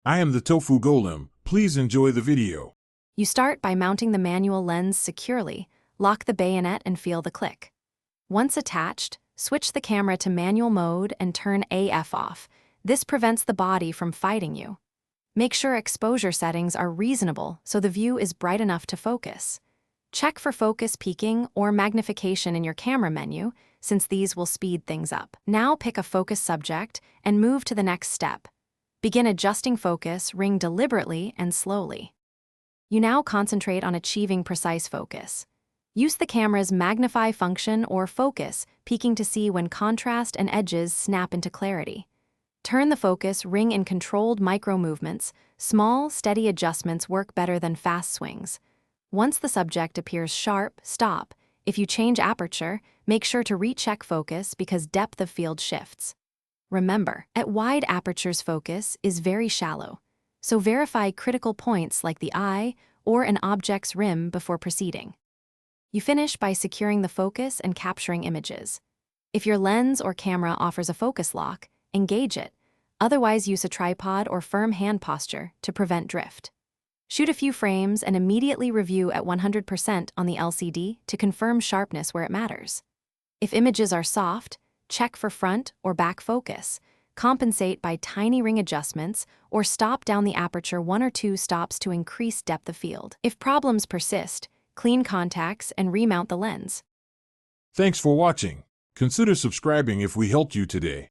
I am the Tofu Golem. Please enjoy the video. You start by mounting the manual lens securely, lock the bayonet and feel the click. Once attached, switch the camera to manual mode and turn AF off. This prevents the body from fighting you. Make sure exposure settings are reasonable so the view is bright enough to focus. Check for focus peaking or magnification in your camera menu, since these will speed things up. Now pick a focus subject and move to the next step. Begin adjusting focus, ring deliberately and slowly. You now concentrate on achieving precise focus. Use the camera's magnify function or focus, peaking to see when contrast and edges snap into clarity. Turn the focus, ring in controlled micro movements. Small, steady adjustments work better than fast swings. Once the subject appears sharp, stop. If you change aperture, make sure to recheck focus because depth of field shifts. Remember, at wide apertures focus is very shallow, so verify critical points like the eye or an object's rim before proceeding. You finish by securing the focus and capturing images. If your lens or camera offers a focus lock, engage it. Otherwise, use a tripod or firm hand posture to prevent drift. Shoot a few frames and immediately review at 100% on the LCD to confirm sharpness where it matters. If images are soft, check for front or back focus. Compensate by tiny ring adjustments or stop down the aperture 1 or 2 stops to increase depth of field. If problems persist, clean contacts and remount the lens. Thanks for watching. Consider subscribing if we helped you today.